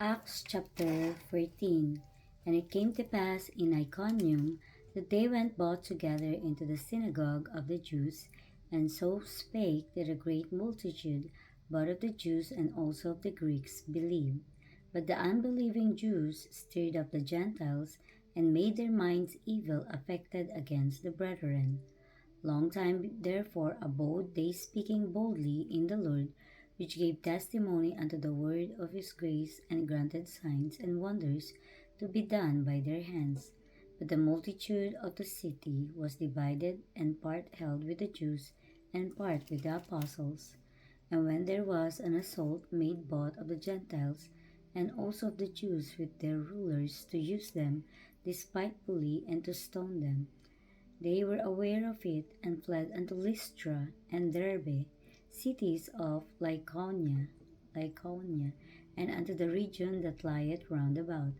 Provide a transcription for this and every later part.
Acts chapter 14. And it came to pass in Iconium that they went both together into the synagogue of the Jews, and so spake that a great multitude, both of the Jews and also of the Greeks, believed. But the unbelieving Jews stirred up the Gentiles, and made their minds evil affected against the brethren. Long time therefore abode they speaking boldly in the Lord, which gave testimony unto the word of his grace, and granted signs and wonders to be done by their hands. But the multitude of the city was divided, and part held with the Jews, and part with the apostles. And when there was an assault made both of the Gentiles and also of the Jews with their rulers to use them despitefully and to stone them, they were aware of it, and fled unto Lystra and Derbe, cities of Lycaonia, and unto the region that lieth round about.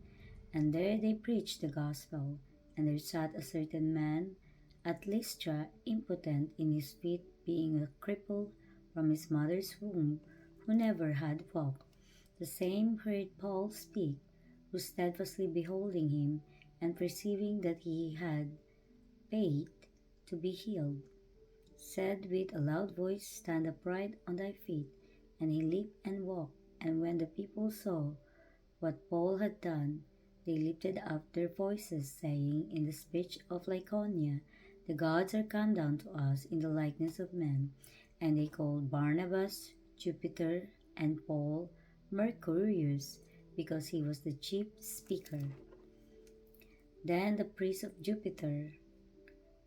And there they preached the gospel. And there sat a certain man at Lystra, impotent in his feet, being a cripple from his mother's womb, who never had walked. The same heard Paul speak, who steadfastly beholding him, and perceiving that he had faith to be healed, said with a loud voice, Stand upright on thy feet. And he leaped and walked. And when the people saw what Paul had done, they lifted up their voices, saying in the speech of Lycaonia, The gods are come down to us in the likeness of men. And they called Barnabas Jupiter, and Paul Mercurius, because he was the chief speaker. Then the priest of Jupiter,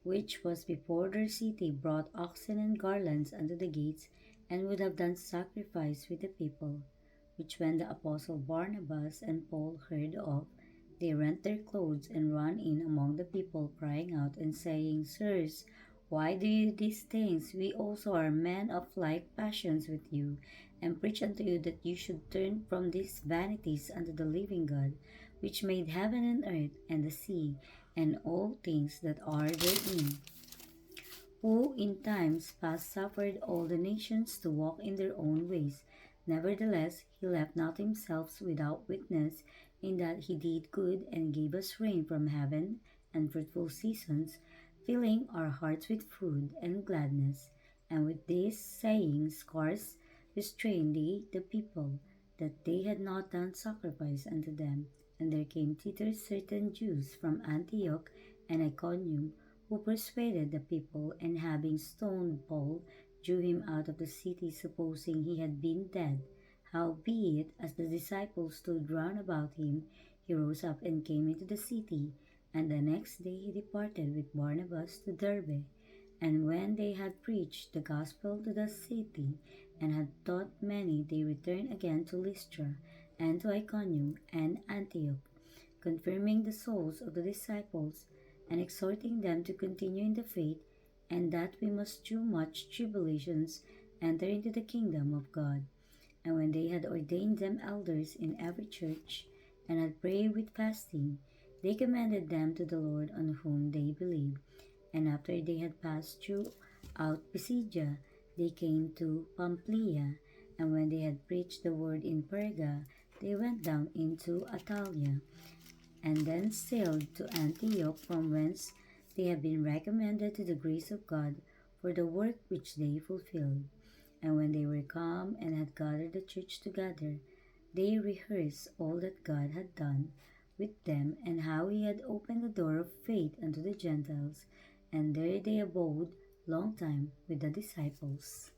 which was before their city, brought oxen and garlands unto the gates, and would have done sacrifice with the people. Which when the apostle Barnabas and Paul heard of, they rent their clothes, and ran in among the people, crying out, and saying, Sirs, why do you these things? We also are men of like passions with you, and preach unto you that you should turn from these vanities unto the living God, which made heaven and earth, and the sea, and all things that are therein, who in times past suffered all the nations to walk in their own ways. Nevertheless, he left not himself without witness, in that he did good, and gave us rain from heaven, and fruitful seasons, filling our hearts with food and gladness. And with these sayings scarce restrained they the people, that they had not done sacrifice unto them. And there came thither certain Jews from Antioch and Iconium, who persuaded the people, and having stoned Paul, drew him out of the city, supposing he had been dead. Howbeit, as the disciples stood round about him, he rose up and came into the city. And the next day he departed with Barnabas to Derbe. And when they had preached the gospel to the city, and had taught many, they returned again to Lystra, and to Iconium, and Antioch, confirming the souls of the disciples, and exhorting them to continue in the faith, and that we must through much tribulations enter into the kingdom of God. And when they had ordained them elders in every church, and had prayed with fasting, they commended them to the Lord on whom they believed. And after they had passed through out Pisidia, they came to Pamphylia, and when they had preached the word in Perga, they went down into Attalia, and then sailed to Antioch, from whence they have been recommended to the grace of God for the work which they fulfilled. And when they were come and had gathered the church together, they rehearsed all that God had done with them, and how he had opened the door of faith unto the Gentiles. And there they abode long time with the disciples.